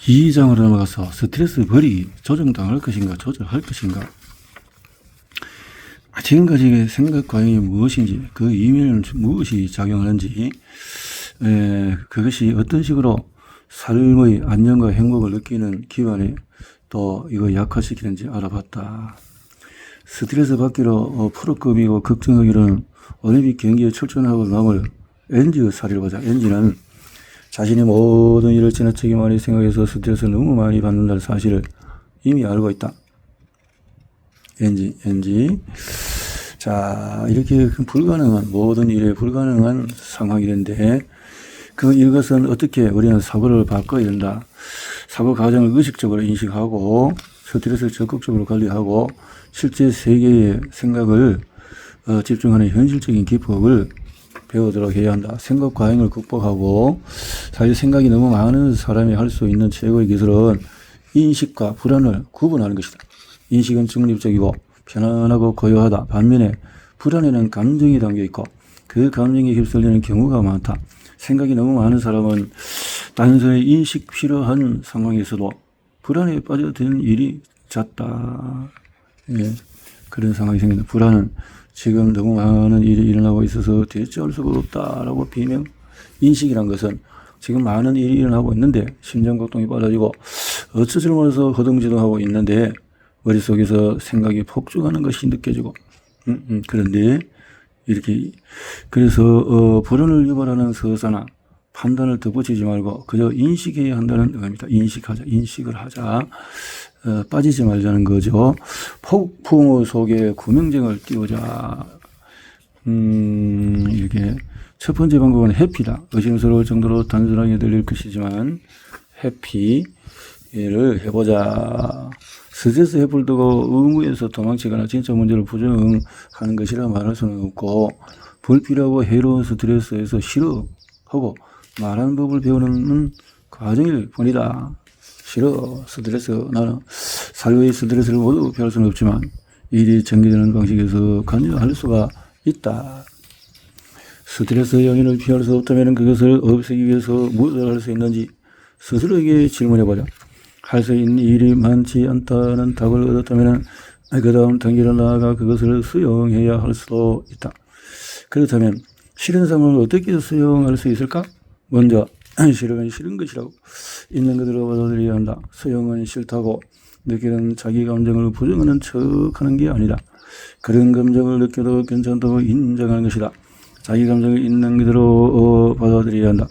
2장으로 넘어가서 스트레스 벌이 조정당할 것인가 조절할 것인가. 지금까지의 생각 과정이 무엇인지, 그 이면에는 무엇이 작용하는지, 그것이 어떤 식으로 삶의 안정과 행복을 느끼는 기반에 또 이거 약화시키는지 알아봤다. 스트레스 받기로 프로급이고 걱정하기로는 올림픽 경기에 출전하고 남을 엔지의 사례를 보자. 엔지는 자신이 모든 일을 지나치게 많이 생각해서 스트레스를 너무 많이 받는다는 사실을 이미 알고 있다. 엔지. 자, 이렇게 불가능한, 모든 일에 불가능한 상황이 되는데, 이것은 어떻게 우리는 사고를 바꿔야 된다. 사고 과정을 의식적으로 인식하고, 스트레스를 적극적으로 관리하고, 실제 세계의 생각을 집중하는 현실적인 기법을 배우도록 해야 한다. 생각 과잉을 극복하고, 사실 생각이 너무 많은 사람이 할 수 있는 최고의 기술은 인식과 불안을 구분하는 것이다. 인식은 중립적이고 편안하고 고요하다. 반면에 불안에는 감정이 담겨 있고 그 감정에 휩쓸리는 경우가 많다. 생각이 너무 많은 사람은 단순히 인식 필요한 상황에서도 불안에 빠져드는 일이 잦다. 예, 그런 상황이 생긴다. 불안은 지금 너무 많은 일이 일어나고 있어서 대처할 수가 없다라고 비명. 인식이란 것은 지금 많은 일이 일어나고 있는데 심장곡동이 빨라지고 어쩔 줄 몰라서 허둥지둥하고 있는데 머릿속에서 생각이 폭죽하는 것이 느껴지고 그런데 이렇게 그래서 불안을 유발하는 서사나 판단을 덧붙이지 말고 그저 인식해야 한다는 의미입니다. 인식을 하자. 빠지지 말자는 거죠. 폭풍우 속에 구명정을 띄우자. 이렇게 첫 번째 방법은 해피다. 의심스러울 정도로 단순하게 들릴 것이지만 해피를 해보자. 스트레스 해부를 두고 의무에서 도망치거나 진짜 문제를 부정하는 것이라 말할 수는 없고 불필요하고 해로운 스트레스에서 싫어하고 말하는 법을 배우는 과정일 뿐이다. 싫어. 스트레스. 나는 사회의 스트레스를 모두 배울 수는 없지만 일이 전개되는 방식에서 관여할 수가 있다. 스트레스 요인을 피할 수 없다면 그것을 없애기 위해서 무엇을 할 수 있는지 스스로에게 질문해보자. 할 수 있는 일이 많지 않다는 답을 얻었다면 그 다음 단계로 나아가 그것을 수용해야 할 수도 있다. 그렇다면 싫은 상황을 어떻게 수용할 수 있을까? 먼저 싫으면 싫은 것이라고 있는 그대로 받아들여야 한다. 수용은 싫다고 느끼는 자기 감정을 부정하는 척하는 게 아니다. 그런 감정을 느껴도 괜찮다고 인정하는 것이다. 자기 감정을 있는 그대로 받아들여야 한다.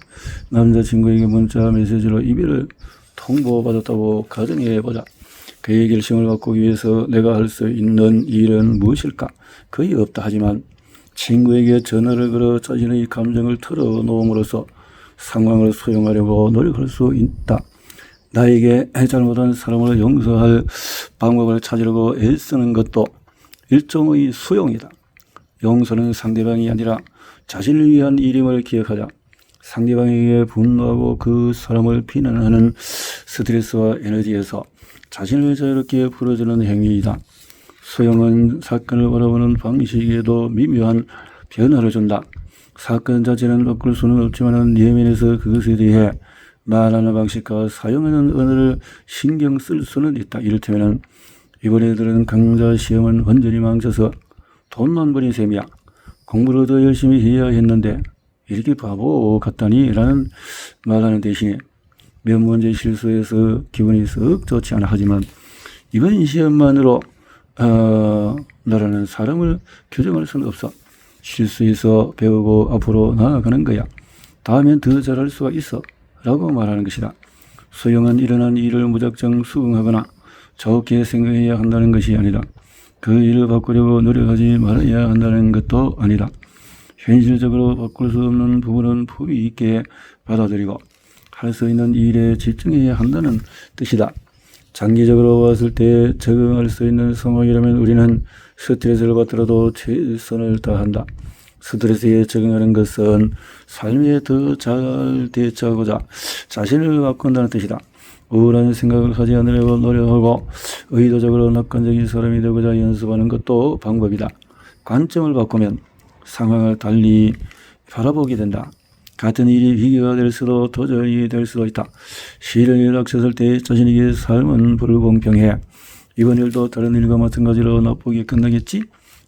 남자친구에게 문자 메시지로 이별을 통보받았다고 가정해보자. 그의 결심을 바꾸기 위해서 내가 할 수 있는 일은 무엇일까? 거의 없다. 하지만 친구에게 전화를 걸어 자신의 감정을 털어놓음으로써 상황을 수용하려고 노력할 수 있다. 나에게 잘못한 사람을 용서할 방법을 찾으려고 애쓰는 것도 일종의 수용이다. 용서는 상대방이 아니라 자신을 위한 일임을 기억하자. 상대방에게 분노하고 그 사람을 비난하는 스트레스와 에너지에서 자신을 자유롭게 풀어주는 행위이다. 수용은 사건을 바라보는 방식에도 미묘한 변화를 준다. 사건 자체는 바꿀 수는 없지만 예민해서 그것에 대해 말하는 방식과 사용하는 언어를 신경 쓸 수는 있다. 이를테면 이번에 들은 강좌 시험은 완전히 망쳐서 돈만 버린 셈이야. 공부를 더 열심히 해야 했는데 이렇게 바보 같다니 라는 말하는 대신에 몇 문제 실수해서 기분이 썩 좋지 않아. 하지만 이번 시험만으로 나라는 사람을 규정할 수는 없어. 실수해서 배우고 앞으로 나아가는 거야. 다음엔 더 잘할 수가 있어 라고 말하는 것이다. 수용은 일어난 일을 무작정 수긍하거나 좋게 생각해야 한다는 것이 아니다. 그 일을 바꾸려고 노력하지 말아야 한다는 것도 아니다. 현실적으로 바꿀 수 없는 부분은 품위 있게 받아들이고 할 수 있는 일에 집중해야 한다는 뜻이다. 장기적으로 봤을 때 적응할 수 있는 상황이라면 우리는 스트레스를 받더라도 최선을 다한다. 스트레스에 적응하는 것은 삶에 더 잘 대처하고자 자신을 바꾼다는 뜻이다. 우울한 생각을 하지 않으려고 노력하고 의도적으로 낙관적인 사람이 되고자 연습하는 것도 방법이다. 관점을 바꾸면 상황을 달리 바라보게 된다. 같은 일이 위기가 될 수도 도전이 될 수도 있다. 시련이 닥쳤을 때 자신에게 삶은 불공평해. 이번 일도 다른 일과 마찬가지로 나쁘게 끝나겠지?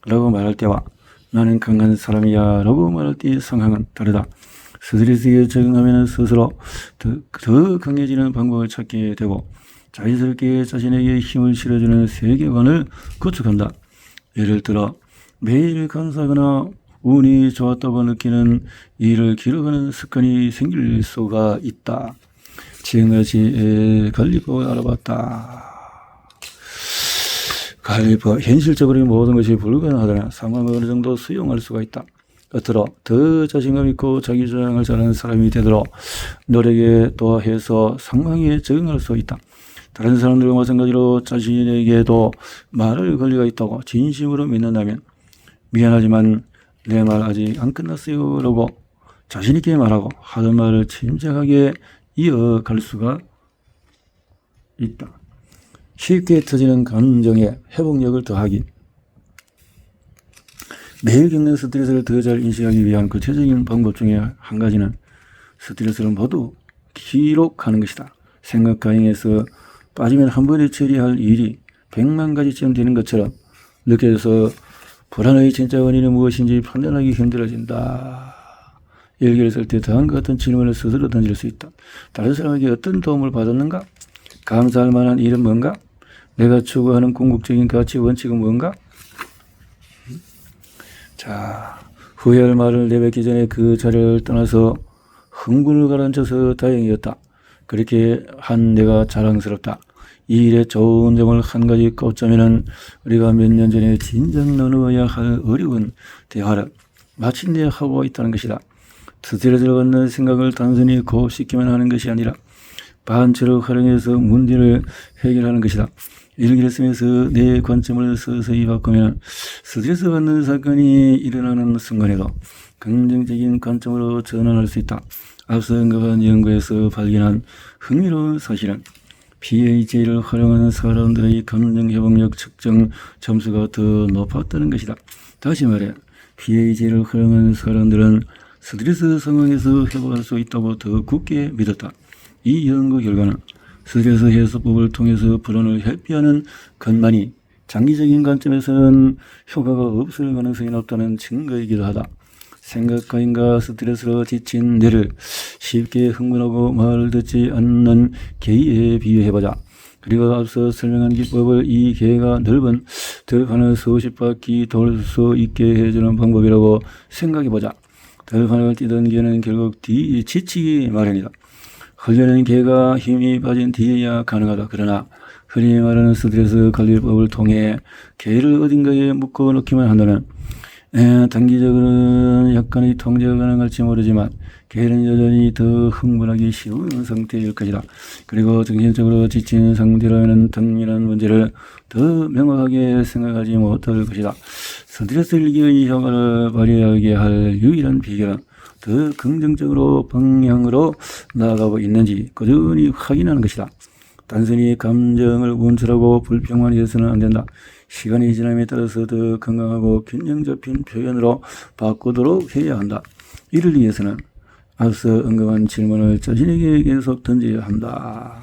라고 말할 때와 나는 강한 사람이야 라고 말할 때의 상황은 다르다. 스트레스에 적응하면 스스로 더 강해지는 방법을 찾게 되고 자연스럽게 자신에게 힘을 실어주는 세계관을 구축한다. 예를 들어 매일 감사하거나 운이 좋았다고 느끼는 일을 기록하는 습관이 생길 수가 있다. 지금까지 갈리포를 알아봤다. 갈리포, 현실적으로 모든 것이 불가능하다면 상황을 어느 정도 수용할 수가 있다. 끝으로 더 자신감 있고 자기 주장을 잘하는 사람이 되도록 노력에 도와해서 상황에 적응할 수 있다. 다른 사람들과 마찬가지로 자신에게도 말할 권리가 있다고 진심으로 믿는다면 미안하지만 내 말 아직 안 끝났어요 라고 자신있게 말하고 하던 말을 침착하게 이어갈 수가 있다. 쉽게 터지는 감정에 회복력을 더하기. 매일 겪는 스트레스를 더 잘 인식하기 위한 구체적인 방법 중에 한 가지는 스트레스를 모두 기록하는 것이다. 생각 가행에서 빠지면 한 번에 처리할 일이 100만 가지쯤 되는 것처럼 느껴져서 불안의 진짜 원인은 무엇인지 판단하기 힘들어진다. 일기를 쓸 때 다음과 같은 질문을 스스로 던질 수 있다. 다른 사람에게 어떤 도움을 받았는가? 감사할 만한 일은 뭔가? 내가 추구하는 궁극적인 가치 원칙은 뭔가? 자, 후회할 말을 내뱉기 전에 그 자리를 떠나서 흥분을 가라앉혀서 다행이었다. 그렇게 한 내가 자랑스럽다. 이 일의 좋은 점을 한 가지 꼽자면은 우리가 몇 년 전에 진작 나누어야 할 어려운 대화를 마침내 하고 있다는 것이다. 스트레스를 받는 생각을 단순히 고흡시키면 하는 것이 아니라 반체로 활용해서 문제를 해결하는 것이다. 일기를 쓰면서 내 관점을 서서히 바꾸면 스트레스 받는 사건이 일어나는 순간에도 긍정적인 관점으로 전환할 수 있다. 앞서 언급한 연구에서 발견한 흥미로운 사실은 PHA를 활용하는 사람들의 감정 회복력 측정 점수가 더 높았다는 것이다. 다시 말해 PHA를 활용하는 사람들은 스트레스 상황에서 회복할 수 있다고 더 굳게 믿었다. 이 연구 결과는 스트레스 해소법을 통해서 불안을 회피하는 것만이 장기적인 관점에서는 효과가 없을 가능성이 높다는 증거이기도 하다. 생각가인가 스트레스로 지친 뇌를 쉽게 흥분하고 말을 듣지 않는 개에 비유해보자. 그리고 앞서 설명한 기법을 이 개가 넓은 들판을 수십 바퀴 돌 수 있게 해주는 방법이라고 생각해보자. 들판을 뛰던 개는 결국 지치기 마련이다. 훈련은 개가 힘이 빠진 뒤에야 가능하다. 그러나 흔히 말하는 스트레스 관리법을 통해 개를 어딘가에 묶어놓기만 한다면 단기적으로는 약간의 통제가 가능할지 모르지만 개는 여전히 더 흥분하기 쉬운 상태일 것이다. 그리고 정신적으로 지친 상태라면 당면한 문제를 더 명확하게 생각하지 못할 것이다. 스트레스 일기의 효과를 발휘하게 할 유일한 비결은 더 긍정적으로 방향으로 나아가고 있는지 꾸준히 확인하는 것이다. 단순히 감정을 운출하고 불평만 해서는 안 된다. 시간이 지남에 따라서 더 건강하고 균형 잡힌 표현으로 바꾸도록 해야 한다. 이를 위해서는 앞서 언급한 질문을 자신에게 계속 던져야 한다.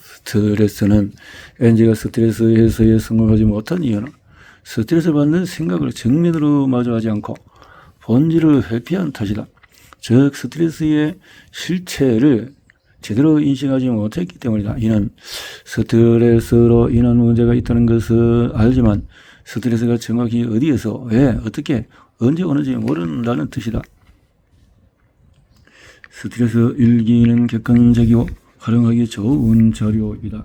스트레스는 NG가 스트레스 해소에 성공하지 못한 이유는 스트레스 받는 생각을 정면으로 마주하지 않고 본질을 회피한 탓이다. 즉 스트레스의 실체를 제대로 인식하지 못했기 때문이다. 이는 스트레스로 인한 문제가 있다는 것을 알지만 스트레스가 정확히 어디에서 왜 어떻게 언제 오는지 모른다는 뜻이다. 스트레스 일기는 객관적이고 활용하기 좋은 자료이다.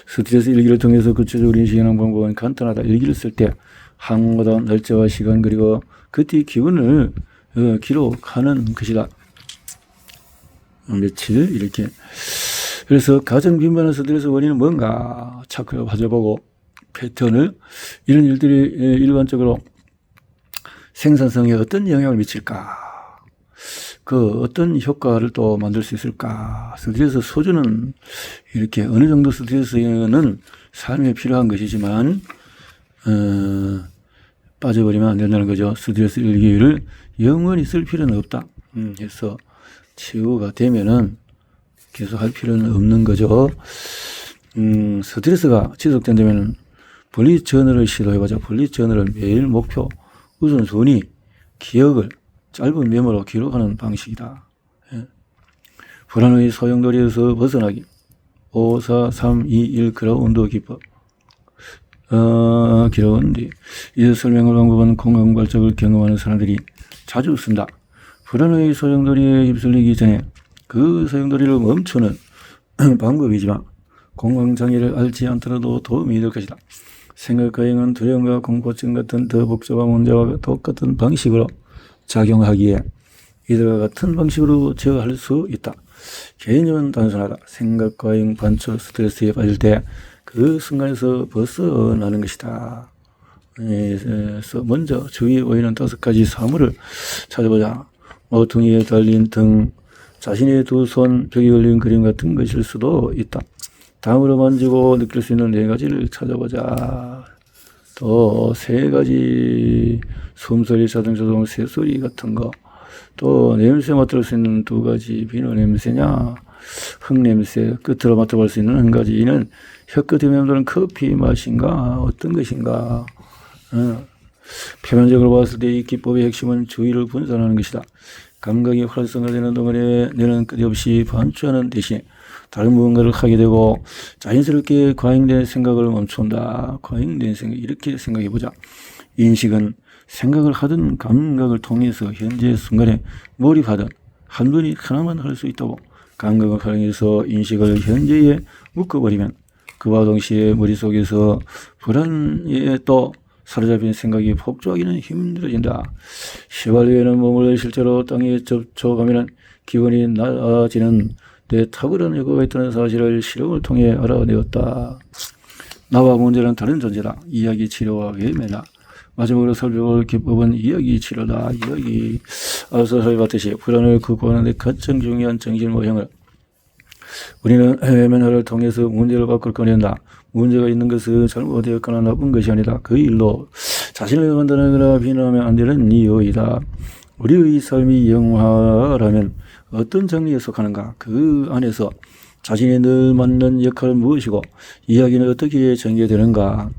스트레스 일기를 통해서 구체적으로 인식하는 방법은 간단하다. 일기를 쓸 때 항목마다 날짜와 시간 그리고 그때 기분을 기록하는 것이다. 며칠 이렇게. 그래서 가장 빈번한 스트레스 원인은 뭔가 찾아보고 패턴을 이런 일들이 일반적으로 생산성에 어떤 영향을 미칠까? 그 어떤 효과를 또 만들 수 있을까? 스트레스 소주는 이렇게 어느 정도 스트레스는 삶에 필요한 것이지만 빠져버리면 안 된다는 거죠. 스트레스 일기를 영원히 쓸 필요는 없다. 해서 치유가 되면은 계속 할 필요는 없는 거죠. 스트레스가 지속된다면 분리 저널을 시도해보자. 분리 저널은 매일 목표, 우선순위, 기억을 짧은 메모로 기록하는 방식이다. 예. 불안의 소용돌이에서 벗어나기. 5, 4, 3, 2, 1 그라운드 기법. 기록은 뒤. 이제 설명할 방법은 공황발작을 경험하는 사람들이 자주 쓴다. 불안의 소용돌이에 휩쓸리기 전에 그 소용돌이를 멈추는 방법이지만 공황장애를 앓지 않더라도 도움이 될 것이다. 생각과 행은 두려움과 공포증 같은 더 복잡한 문제와 똑같은 방식으로 작용하기에 이들과 같은 방식으로 제어할 수 있다. 개념은 단순하다. 생각과 행, 반초, 스트레스에 빠질 때 그 순간에서 벗어나는 것이다. 그래서 먼저 주위에 보이는 5가지 사물을 찾아보자. 모퉁이에 달린 등, 자신의 두 손, 벽에 걸린 그림 같은 것일 수도 있다. 다음으로 만지고 느낄 수 있는 4가지를 찾아보자. 또 3가지 숨소리, 자동조동, 새소리 같은 거. 또 냄새 맡을 수 있는 2가지 비누 냄새냐, 흙냄새, 끝으로 맡아볼 수 있는 1가지는 혀끝에 맴도는 커피 맛인가, 어떤 것인가. 표면적으로 봤을 때 이 기법의 핵심은 주의를 분산하는 것이다. 감각이 활성화되는 동안에 뇌는 끝없이 반추하는 대신에 다른 무언가를 하게 되고 자연스럽게 과잉된 생각을 멈춘다. 과잉된 생각, 이렇게 생각해보자. 인식은 생각을 하든 감각을 통해서 현재 순간에 몰입하든 한 번이 하나만 할 수 있다고. 감각을 활용해서 인식을 현재에 묶어버리면 그와 동시에 머릿속에서 불안에 또 사로잡힌 생각이 폭주하기는 힘들어진다. 휘발유에는 몸을 실제로 땅에 접촉하면 기분이 나아지는 내 탁월한 효과가 있다는 사실을 실험을 통해 알아내었다. 나와 문제는 다른 존재다. 이야기 치료와 외면이다. 마지막으로 살펴볼 기법은 이야기 치료다. 이야기. 앞서 살펴봤듯이 불안을 극복하는 데 가장 중요한 정신 모형을 우리는 외면화를 통해서 문제를 밖으로 꺼낸다. 문제가 있는 것은 잘못되었거나 나쁜 것이 아니다. 그 일로 자신을 판단하거나 비난하면 안 되는 이유이다. 우리의 삶이 영화라면 어떤 장르에 속하는가? 그 안에서 자신이 늘 맡는 역할은 무엇이고 이야기는 어떻게 전개되는가?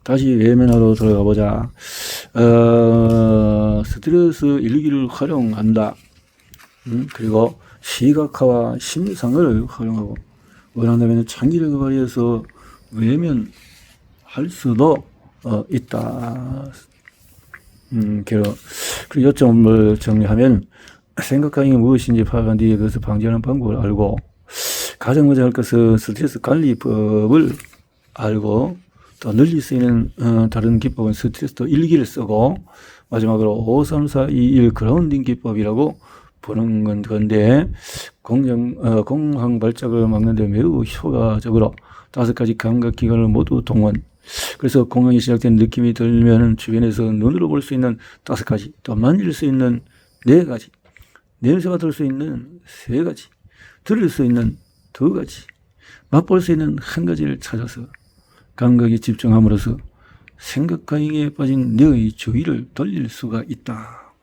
다시 외면화로 들어가 보자. 스트레스 일기를 활용한다. 그리고 시각화와 심상을 활용하고 원한다면 창의력을 발휘해서 외면할 수도 있다. 그리고 요점을 정리하면 생각하는 게 무엇인지 파악한 뒤에 그것을 방지하는 방법을 알고 가장 먼저 할 것은 스트레스 관리법을 알고 또 널리 쓰이는 다른 기법은 스트레스 일기를 쓰고 마지막으로 5, 3, 4, 2, 1 그라운딩 기법이라고 보는 건데 공황 발작을 막는 데 매우 효과적으로 5가지 감각기관을 모두 동원. 그래서 공황이 시작된 느낌이 들면 주변에서 눈으로 볼 수 있는 5가지, 또 만질 수 있는 4가지, 냄새 맡을 수 있는 3가지, 들을 수 있는 2가지, 맛볼 수 있는 1가지를 찾아서 감각에 집중함으로써 생각 과잉에 빠진 뇌의 주의를 돌릴 수가 있다.